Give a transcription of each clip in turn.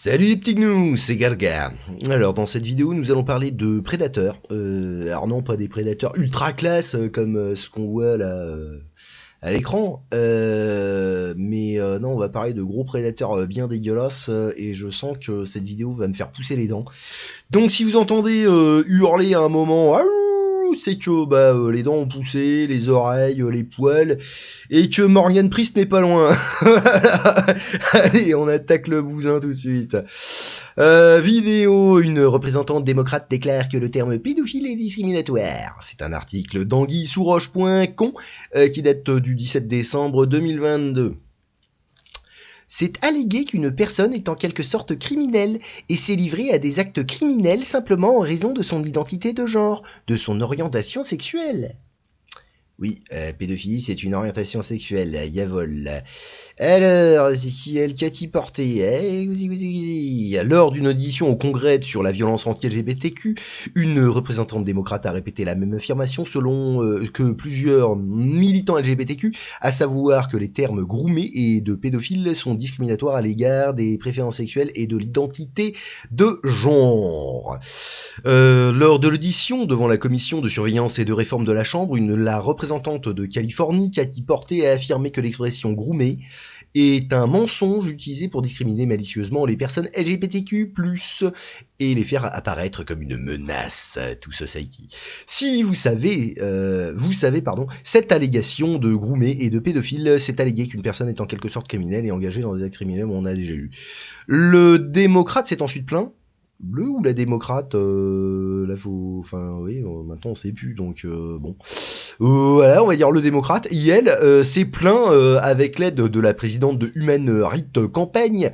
Salut les petits gnous, c'est Garga. Alors dans cette vidéo nous allons parler de prédateurs. Alors non pas des prédateurs ultra classe comme ce qu'on voit là à l'écran. Mais non, on va parler de gros prédateurs bien dégueulasses et je sens que cette vidéo va me faire pousser les dents. Donc si vous entendez hurler à un moment, c'est que les dents ont poussé, les oreilles, les poils, et que Morgan Priest n'est pas loin. Allez, on attaque le bousin tout de suite. Vidéo, une représentante démocrate déclare que le terme pédophile est discriminatoire. C'est un article d'anguille-sous-roche.com qui date du 17 décembre 2022. C'est alléguer qu'une personne est en quelque sorte criminelle et s'est livrée à des actes criminels simplement en raison de son identité de genre, de son orientation sexuelle. Oui, pédophilie, c'est une orientation sexuelle, yavol. Alors, c'est qui elle, Cathy Porté? Lors d'une audition au Congrès sur la violence anti-LGBTQ, une représentante démocrate a répété la même affirmation selon que plusieurs militants LGBTQ, à savoir que les termes groomé et de pédophile sont discriminatoires à l'égard des préférences sexuelles et de l'identité de genre. Lors de l'audition devant la commission de surveillance et de réforme de la Chambre, la représentante de Californie, Cathy Porté, a affirmé que l'expression groomé est un mensonge utilisé pour discriminer malicieusement les personnes LGBTQ+, et les faire apparaître comme une menace to society. Si vous savez, cette allégation de groomé et de pédophile, c'est alléguer qu'une personne est en quelque sorte criminelle et engagée dans des actes criminels, on a déjà lu. Le démocrate s'est ensuite plaint. Le ou la démocrate, là faut, enfin oui, maintenant on sait plus, donc bon. Voilà, on va dire le démocrate. Elle s'est plaint avec l'aide de la présidente de Human Rights Campaign,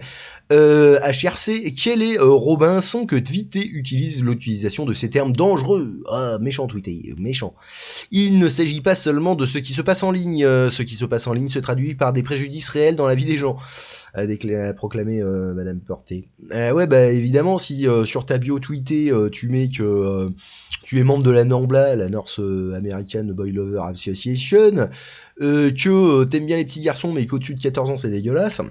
HRC, quel est Robinson que Twitter utilise l'utilisation de ces termes dangereux. Ah, méchant Twitter, méchant. Il ne s'agit pas seulement de ce qui se passe en ligne. Ce qui se passe en ligne se traduit par des préjudices réels dans la vie des gens, a proclamé Madame Porté. Ouais, évidemment, si sur ta bio tweetée, tu mets que tu es membre de la NORBLA, la North American Boy Lover Association, que t'aimes bien les petits garçons, mais qu'au-dessus de 14 ans, c'est dégueulasse.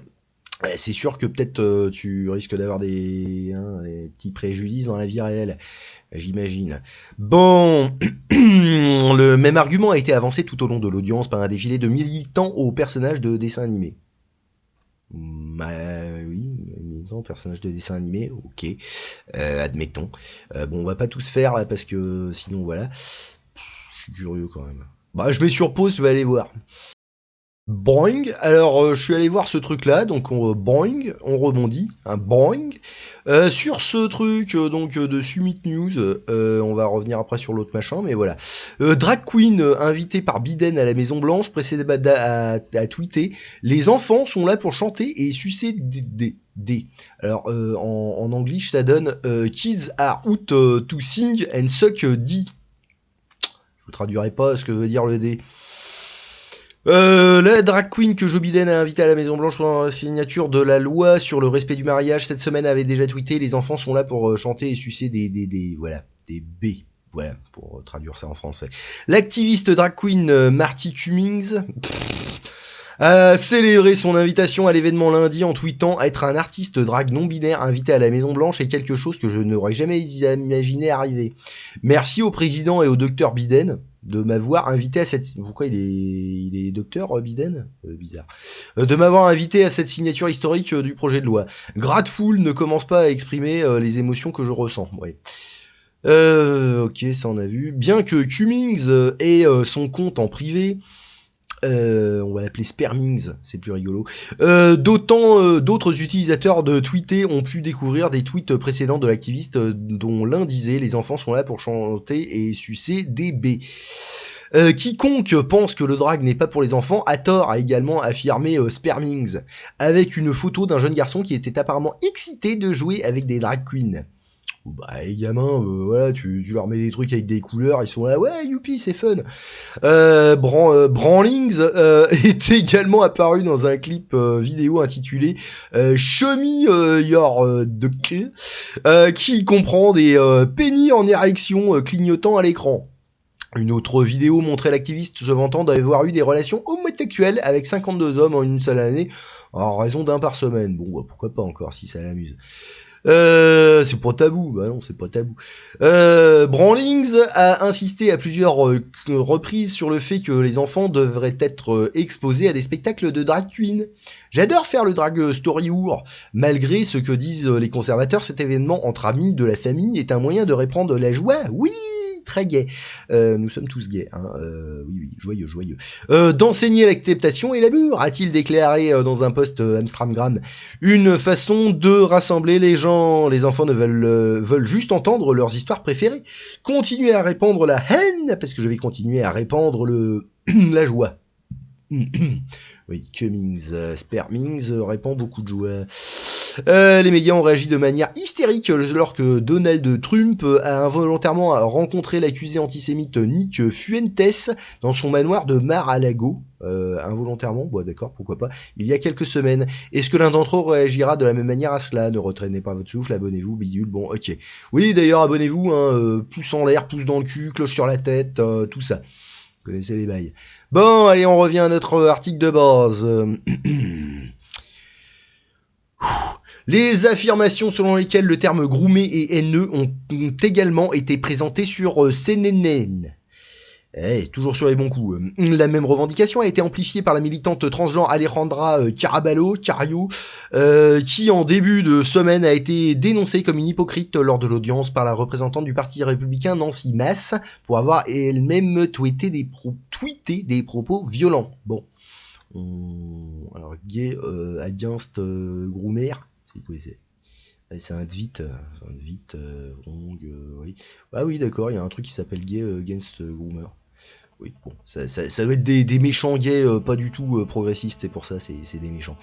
C'est sûr que peut-être tu risques d'avoir des petits préjudices dans la vie réelle, j'imagine. Bon, le même argument a été avancé tout au long de l'audience par un défilé de militants aux personnages de dessins animés. Oui, militant, personnage de dessin animé, ok, admettons. Bon, on va pas tous faire là parce que sinon voilà. Je suis curieux quand même. Bah, je mets sur pause, je vais aller voir. Boing. Alors, je suis allé voir ce truc-là, donc boing, on rebondit, un boing. Sur ce truc de Summit News, on va revenir après sur l'autre machin, mais voilà. Drag Queen invité par Biden à la Maison Blanche précédemment à tweeter. Les enfants sont là pour chanter et sucer des. Alors en anglais ça donne Kids are out to sing and suck D. Je traduirai pas ce que veut dire le D. La drag queen que Joe Biden a invité à la Maison Blanche pendant la signature de la loi sur le respect du mariage cette semaine avait déjà tweeté: les enfants sont là pour chanter et sucer des B. Voilà, pour traduire ça en français. L'activiste drag queen Marty Cummings a célébré son invitation à l'événement lundi en tweetant: être un artiste drag non-binaire invité à la Maison Blanche est quelque chose que je n'aurais jamais imaginé arriver. Merci au président et au docteur Biden de m'avoir invité à cette... Pourquoi il est docteur Biden bizarre. De m'avoir invité à cette signature historique du projet de loi. Grateful ne commence pas à exprimer les émotions que je ressens. Ouais. Ok, ça on a vu. Bien que Cummings ait son compte en privé, on va l'appeler Spermings, c'est plus rigolo. D'autres utilisateurs de Twitter ont pu découvrir des tweets précédents de l'activiste dont l'un disait: les enfants sont là pour chanter et sucer des B. Quiconque pense que le drag n'est pas pour les enfants a tort, a également affirmé Spermings, avec une photo d'un jeune garçon qui était apparemment excité de jouer avec des drag queens. Bah les gamins, voilà, tu leur mets des trucs avec des couleurs, ils sont là, ouais, youpi, c'est fun. Branlings est également apparu dans un clip vidéo intitulé Show Me Your Duck, qui comprend des pénis en érection clignotant à l'écran. Une autre vidéo montrait l'activiste se vantant d'avoir eu des relations homosexuelles avec 52 hommes en une seule année, en raison d'un par semaine. Bon, bah, pourquoi pas encore, si ça l'amuse. C'est pas tabou, bah non, c'est pas tabou. Branlings a insisté à plusieurs reprises sur le fait que les enfants devraient être exposés à des spectacles de drag queen. J'adore faire le drag story hour. Malgré ce que disent les conservateurs, cet événement entre amis de la famille est un moyen de répandre la joie. Oui, très gai. Nous sommes tous gays, hein. Oui, joyeux, joyeux. D'enseigner l'acceptation et l'amour, a-t-il déclaré dans un post Instagram. Une façon de rassembler les gens. Les enfants ne veulent juste entendre leurs histoires préférées. Continuez à répandre la haine, parce que je vais continuer à répandre la joie. Oui, Cummings, Spermings répand beaucoup de joie. Les médias ont réagi de manière hystérique lorsque Donald Trump a involontairement rencontré l'accusé antisémite Nick Fuentes dans son manoir de Mar-a-Lago. Involontairement, bon d'accord, pourquoi pas, il y a quelques semaines. Est-ce que l'un d'entre eux réagira de la même manière à cela? Ne retraînez pas votre souffle, abonnez-vous, bidule, bon ok. Oui d'ailleurs abonnez-vous, hein, pouce en l'air, pouce dans le cul, cloche sur la tête, tout ça. Vous connaissez les bails. Bon, allez, on revient à notre article de base. Les affirmations selon lesquelles le terme groomé et haineux ont également été présentées sur CNN. Toujours sur les bons coups. La même revendication a été amplifiée par la militante transgenre Alejandra Caraballo, qui en début de semaine a été dénoncée comme une hypocrite lors de l'audience par la représentante du parti républicain Nancy Mace pour avoir elle-même tweeté des propos violents. Bon. Alors, gay against groomer, c'est quoi c'est un tweet, wrong, oui. Ah oui, d'accord, il y a un truc qui s'appelle gay against groomer. Oui, bon, ça doit être des méchants gays pas du tout progressistes, et pour ça, c'est des méchants.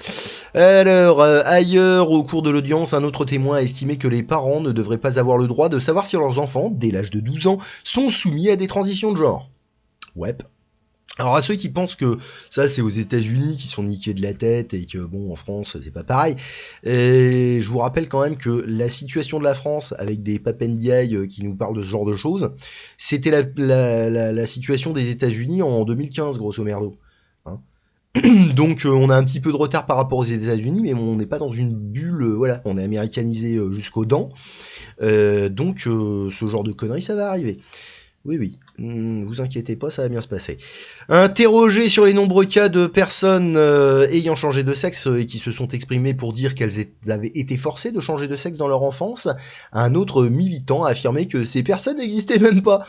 Alors, ailleurs, au cours de l'audience, un autre témoin a estimé que les parents ne devraient pas avoir le droit de savoir si leurs enfants, dès l'âge de 12 ans, sont soumis à des transitions de genre. Ouais. Alors à ceux qui pensent que ça c'est aux États-Unis qui sont niqués de la tête et que bon en France c'est pas pareil, et je vous rappelle quand même que la situation de la France avec des papendiailles qui nous parlent de ce genre de choses, c'était la situation des États-Unis en 2015 grosso merdo. Hein. Donc on a un petit peu de retard par rapport aux États-Unis, mais on n'est pas dans une bulle, voilà, on est américanisé jusqu'aux dents, donc ce genre de conneries ça va arriver. Oui, vous inquiétez pas, ça va bien se passer. Interrogé sur les nombreux cas de personnes ayant changé de sexe et qui se sont exprimées pour dire qu'elles avaient été forcées de changer de sexe dans leur enfance, un autre militant a affirmé que ces personnes n'existaient même pas.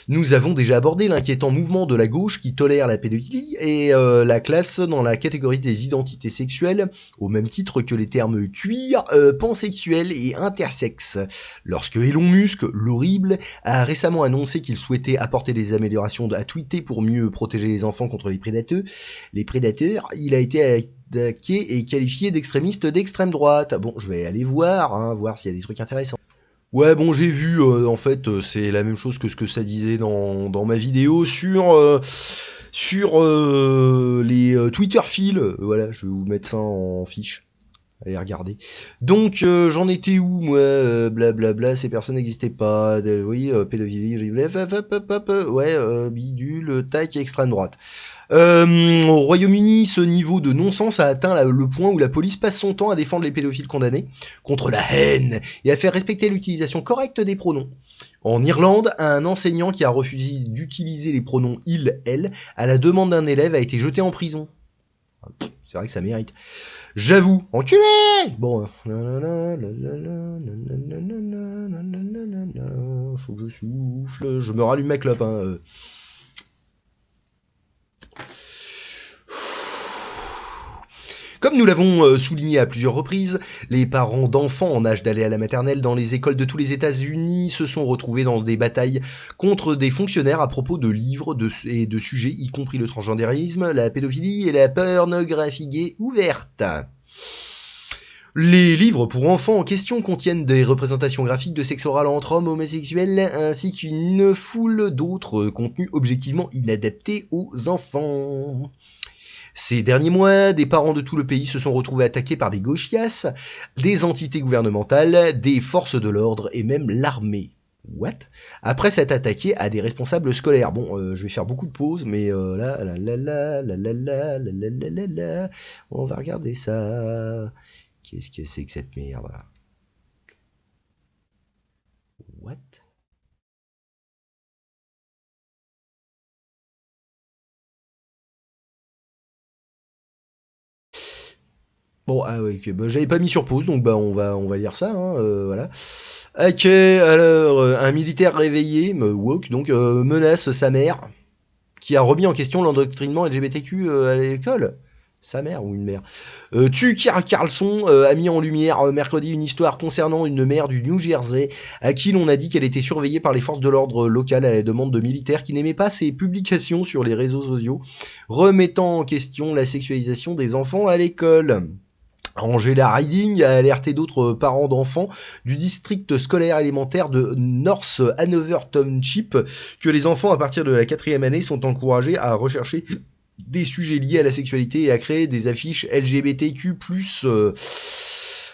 Nous avons déjà abordé l'inquiétant mouvement de la gauche qui tolère la pédophilie et la classe dans la catégorie des identités sexuelles, au même titre que les termes queer, pansexuel et intersexe. Lorsque Elon Musk, l'horrible, a récemment annoncé qu'il souhaitait apporter des améliorations à tweeter pour mieux protéger les enfants contre les prédateurs, il a été attaqué et qualifié d'extrémiste d'extrême droite. Bon, je vais aller voir s'il y a des trucs intéressants. Ouais, bon, j'ai vu, en fait, c'est la même chose que ce que ça disait dans ma vidéo sur les Twitter feeds. Voilà, je vais vous mettre ça en fiche. Allez regarder. Donc, j'en étais où, moi blablabla, ces personnes n'existaient pas. Oui, pédophilie, ouais, bidule, tac, extrême droite. Au Royaume-Uni, ce niveau de non-sens a atteint le point où la police passe son temps à défendre les pédophiles condamnés contre la haine et à faire respecter l'utilisation correcte des pronoms. En Irlande, un enseignant qui a refusé d'utiliser les pronoms il, elle à la demande d'un élève a été jeté en prison. C'est vrai que ça mérite. J'avoue, enculé. Bon, faut que je souffle, je me rallume ma clope, hein. Comme nous l'avons souligné à plusieurs reprises, les parents d'enfants en âge d'aller à la maternelle dans les écoles de tous les États-Unis se sont retrouvés dans des batailles contre des fonctionnaires à propos de livres et de sujets, y compris le transgendérisme, la pédophilie et la pornographie gay ouverte. Les livres pour enfants en question contiennent des représentations graphiques de sexe oral entre hommes homosexuels ainsi qu'une foule d'autres contenus objectivement inadaptés aux enfants. Ces derniers mois, des parents de tout le pays se sont retrouvés attaqués par des gauchias, des entités gouvernementales, des forces de l'ordre et même l'armée. What? Après s'être attaqué à des responsables scolaires. Bon, je vais faire beaucoup de pauses, mais on va regarder ça. Qu'est-ce que c'est que cette merde là? What? Bon, ah ouais, ok, bah, j'avais pas mis sur pause, donc bah on va lire ça, hein, voilà. Ok, alors un militaire réveillé, woke, donc menace sa mère, qui a remis en question l'endoctrinement LGBTQ à l'école. Sa mère ou une mère. Tucker Carlson a mis en lumière mercredi une histoire concernant une mère du New Jersey à qui l'on a dit qu'elle était surveillée par les forces de l'ordre locales à la demande de militaires qui n'aimaient pas ses publications sur les réseaux sociaux, remettant en question la sexualisation des enfants à l'école. Angela Riding a alerté d'autres parents d'enfants du district scolaire élémentaire de North Hanover Township que les enfants à partir de la 4e année sont encouragés à rechercher des sujets liés à la sexualité et à créer des affiches LGBTQ+.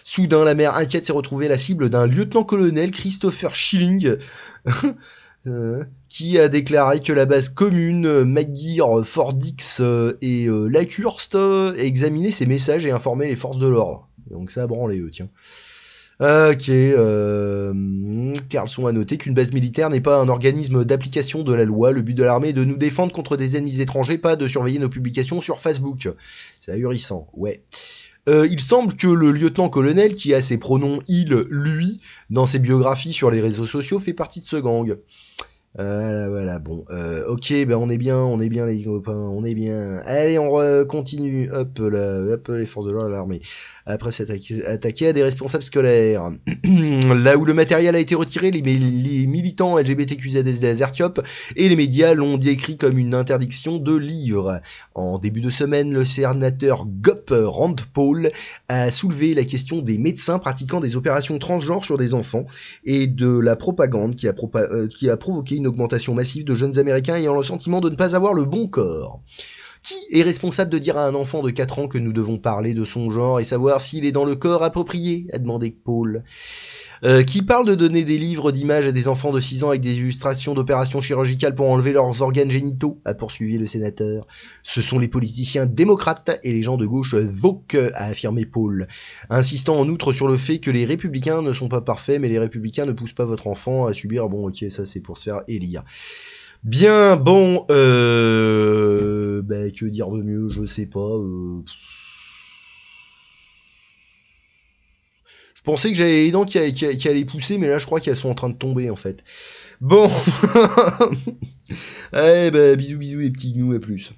Soudain, la mère inquiète s'est retrouvée la cible d'un lieutenant-colonel Christopher Schilling qui a déclaré que la base commune McGear, Fordix et Lacurst examinaient ces messages et informaient les forces de l'ordre. Donc ça a branlé eux, tiens. Ok, Carlson a noté qu'une base militaire n'est pas un organisme d'application de la loi. Le but de l'armée est de nous défendre contre des ennemis étrangers, pas de surveiller nos publications sur Facebook. C'est ahurissant, ouais. Il semble que le lieutenant-colonel, qui a ses pronoms il, lui, dans ses biographies sur les réseaux sociaux, fait partie de ce gang. Voilà, bon, ok, ben on est bien les copains, on est bien. Allez, on continue, hop là, hop les forces de l'ordre, l'armée. Après s'être attaqué à des responsables scolaires. Là où le matériel a été retiré, les militants LGBTQZS d'Azertiop et les médias l'ont décrit comme une interdiction de lire. En début de semaine, le sénateur Gop Rand Paul a soulevé la question des médecins pratiquant des opérations transgenres sur des enfants et de la propagande qui a provoqué une augmentation massive de jeunes américains ayant le sentiment de ne pas avoir le bon corps. Qui est responsable de dire à un enfant de 4 ans que nous devons parler de son genre et savoir s'il est dans le corps approprié, a demandé Paul. Qui parle de donner des livres d'images à des enfants de 6 ans avec des illustrations d'opérations chirurgicales pour enlever leurs organes génitaux, a poursuivi le sénateur. Ce sont les politiciens démocrates et les gens de gauche woke, a affirmé Paul, insistant en outre sur le fait que les républicains ne sont pas parfaits, mais les républicains ne poussent pas votre enfant à subir. Bon, ok, ça c'est pour se faire élire. Bien, bon, que dire de mieux, je sais pas. Je pensais que j'avais les dents qui allaient pousser, mais là je crois qu'elles sont en train de tomber en fait. Bon, allez, bisous bisous les petits gnous, à plus.